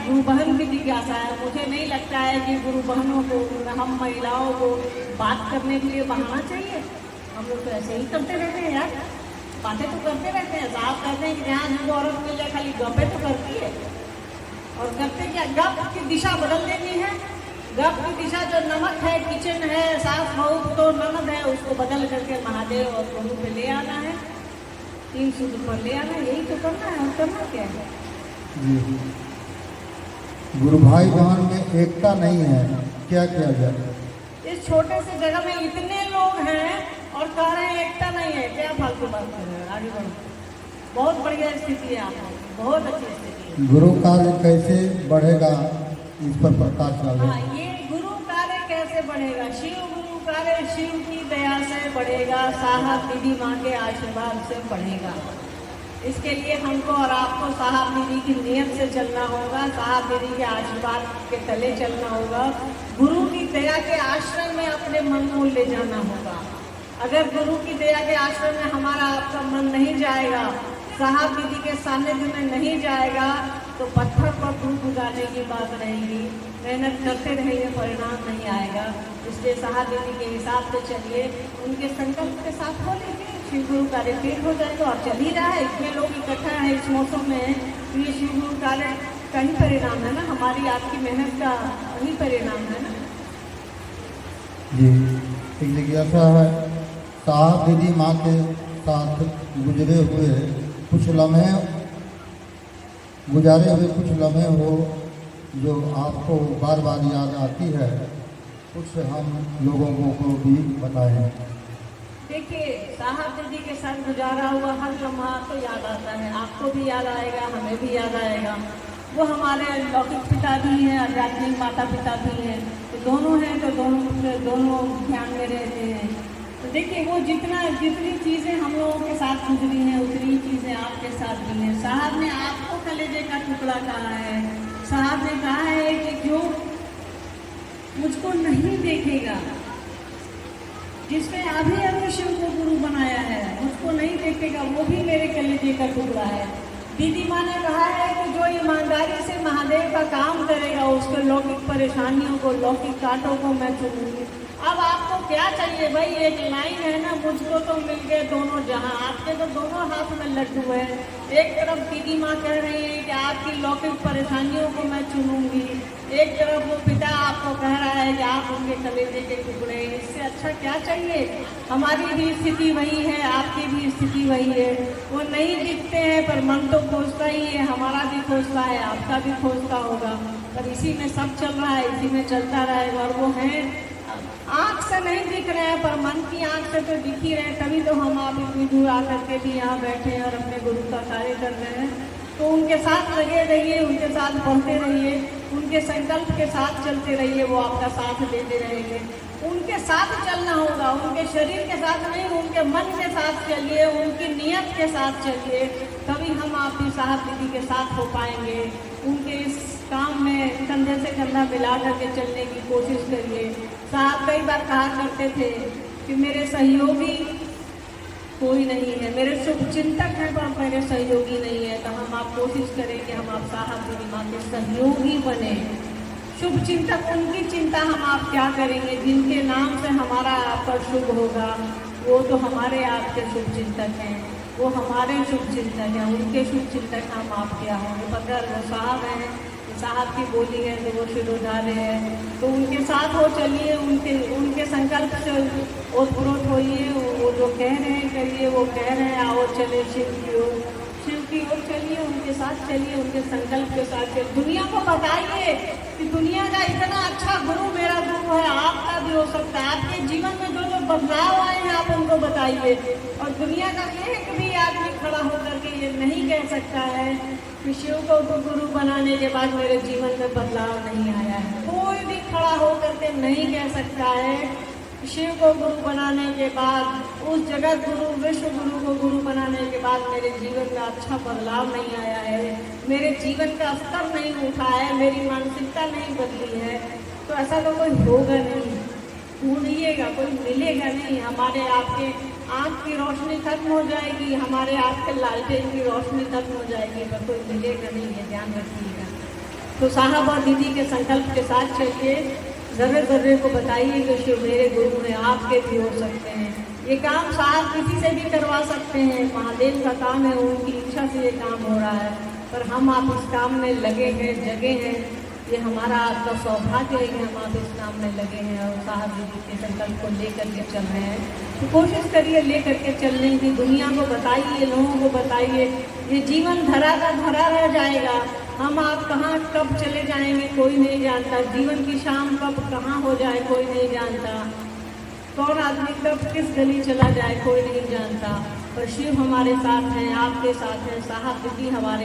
गुरु बहन की जिज्ञासा है। मुझे नहीं लगता है कि गुरु बहनों को, हम महिलाओं को बात करने के लिए बहाना चाहिए। हम लोग तो ऐसे ही करते रहते हैं यार, बातें तो करते रहते हैं। साहब कहते हैं कि जहाँ जिनको औरत मिल जाए खाली गप्पे तो करती है। और करते क्या, गप की दिशा बदल देनी है। गप की दिशा जो नमक है, किचन है, सास बहू तो ननद है, उसको बदल करके महादेव और प्रभु पे ले आना है, 3 सूत्र पर ले आना है। यही तो करना है, और करना क्या है। गुरु भाई बहन में एकता नहीं है, क्या किया जाए? इस छोटे से जगह में इतने लोग हैं और कह रहे हैं एकता नहीं है, क्या फालतू बात कर रहे हैं। आगे बढ़ो, बहुत बढ़िया स्थिति है आप, बहुत अच्छी स्थिति है। गुरु कार्य कैसे बढ़ेगा, इस पर प्रकाश डालें। हाँ, ये गुरु कार्य कैसे बढ़ेगा? शिव गुरु कार्य शिव की दया से बढ़ेगा, साहब दीदी माँ के आशीर्वाद से बढ़ेगा। इसके लिए हमको और आपको साहब दीदी की नियत से चलना होगा, साहब दीदी के आशीर्वाद के तले चलना होगा, गुरु की दया के आश्रय में अपने मन को ले जाना होगा। अगर गुरु की दया के आश्रय में हमारा आपका मन नहीं जाएगा, साहब दीदी के सानिध्य में नहीं जाएगा, तो पत्थर पर धूप उगाने की बात रहेगी। मेहनत करते रहेंगे, परिणाम नहीं आएगा। इसलिए साहब दीदी के हिसाब से चलिए, उनके संकल्प के साथ हो लीजिए, शिव गुरु कार्य पेट हो जाएगा। और चल ही रहा है, इतने लोग इकट्ठा है इस मौसम में, तो ये शिव गुरु कार्य का ही परिणाम है ना, हमारी आपकी मेहनत का वही परिणाम है ना। जी, एक जिज्ञासा है, साहब दीदी माँ के साथ गुजरे हुए कुछ लम्हे, गुजारे हुए कुछ लम्हे हो जो आपको बार बार याद आती है, कुछ हम लोगों को भी बताएं। देखिए, साहब दीदी के साथ गुजारा हुआ हर लम्हा तो याद आता है, आपको भी याद आएगा, हमें भी याद आएगा। वो हमारे लौकिक पिता भी हैं, आध्यात्मिक माता पिता भी हैं, तो दोनों हैं, तो दोनों ध्यान में रहते हैं। तो देखिए, वो जितनी चीज़ें हम लोगों के साथ गुजरी हैं, उतनी चीज़ें आपके साथ भी हैं। साहब ने आपको कलेजे का टुकड़ा कहा है, साहब ने कहा है कि जो मुझको नहीं देखेगा, जिसने अभी अभी शिव को गुरु बनाया है, मुझको नहीं देखेगा, वो भी मेरे कलेजे का टुकड़ा है। दीदी माँ ने कहा है कि जो ईमानदारी से महादेव का काम करेगा, उसके लौकिक परेशानियों को, लौकिक कांटों को मैं चुनूंगी। अब आपको क्या चाहिए भाई? एक लाइन है ना, मुझको तो मिल गए दोनों जहां। आपके तो दोनों हाथ में लड्डू है। एक तरफ दीदी माँ कह रही है कि आपकी लौकिक परेशानियों को मैं चुनूंगी, एक तरफ वो पिता आपको कह रहा है कि आप उनके कलेजे के टुकड़े। इससे अच्छा क्या चाहिए? हमारी भी स्थिति वही है, आपकी भी स्थिति वही है। वो नहीं दिखते हैं पर मन तो खोजता ही है, हमारा भी खोजता है, आपका भी खोजता होगा, पर इसी में सब चल रहा है, इसी में चलता रहेगा। और वो हैं, आँख से नहीं दिख रहे हैं पर मन की आँख से तो दिख ही रहे हैं, तभी तो हम आप इतनी दूर आकर के भी यहाँ बैठे हैं और अपने गुरु का कार्य कर रहे हैं। तो उनके साथ लगे रहिए, उनके साथ बढ़ते रहिए, उनके संकल्प के साथ चलते रहिए, वो आपका साथ देते रहेंगे। उनके साथ चलना होगा, उनके शरीर के साथ नहीं, उनके मन के साथ चलिए, उनकी नियत के साथ चलिए, तभी हम आप भी साहब दीदी के साथ हो पाएंगे। उनके इस काम में कंधे से कंधा मिला करके चलने की कोशिश करिए। साहब कई बार कहा करते थे कि मेरे सहयोगी कोई नहीं है, मेरे शुभ चिंतक हैं पर मेरे सहयोगी नहीं है। तो हम आप कोशिश करें कि हम आप साहब दीदी माँ के सहयोगी बने। शुभ चिंतक, उनकी चिंता हम आप क्या करेंगे जिनके नाम से हमारा आप पर शुभ होगा, वो तो हमारे आपके शुभ चिंतक हैं, वो हमारे शुभ चिंतक हैं, उनके शुभ चिंतक हम आप क्या होंगे। अगर वो साहब हैं, साहब की बोली है तो वो शिरोधार्य है, तो उनके साथ हो चलिए, उनके संकल्प से ओतप्रोत होइए। वो जो कह रहे हैं करिए, वो कह रहे हैं आओ चले शिव की ओर, शिव की ओर चलिए, उनके साथ चलिए, उनके संकल्प के साथ चलिए। दुनिया को बताइए कि दुनिया का इतना अच्छा गुरु मेरा गुरु है, आपका भी हो सकता है। आपके जीवन में जो जो बदलाव आए हैं आप उनको बताइए। और दुनिया का एक भी आदमी खड़ा होकर के ये नहीं कह सकता है कि शिव को तो गुरु बनाने के बाद मेरे जीवन में बदलाव नहीं आया है। कोई भी खड़ा होकर के नहीं कह सकता है शिव को गुरु बनाने के बाद, उस जगत गुरु विश्व गुरु को गुरु बनाने के बाद मेरे जीवन में अच्छा बदलाव नहीं आया है, मेरे जीवन का स्तर नहीं उठा है, मेरी मानसिकता नहीं बदली है, तो ऐसा तो कोई होगा नहीं। ढूंढिएगा, कोई मिलेगा नहीं। हमारे आपके आँख की रोशनी खत्म हो जाएगी, हमारे आपके लालटेन की रोशनी खत्म हो जाएगी, पर कोई मिलेगा नहीं, ये ध्यान रखिएगा। तो साहब और दीदी के संकल्प के साथ चलिए, जर्रे जर्रे को बताइए कि शिव मेरे गुरु हैं, आपके भी हो सकते हैं। ये काम साहब किसी से भी करवा सकते हैं, महादेव का काम है, उनकी इच्छा से ये काम हो रहा है। पर हम आप इस काम में लगे हैं, जगे हैं, ये हमारा आपका सौभाग्य है कि हम आप इस काम में लगे हैं और साहब दीदी के संकल्प को लेकर के चल रहे हैं। तो कोशिश करिए लेकर के चलने की, दुनिया को बताइए, लोगों को बताइए। ये जीवन धरा का धरा रह जाएगा, हम आप कहाँ कब चले जाएंगे कोई नहीं जानता, जीवन की शाम कब कहाँ हो जाए कोई नहीं जानता, कौन आदमी कब किस गली चला जाए कोई नहीं जानता। पर शिव हमारे साथ हैं, आपके साथ हैं, साहब दीदी हमारे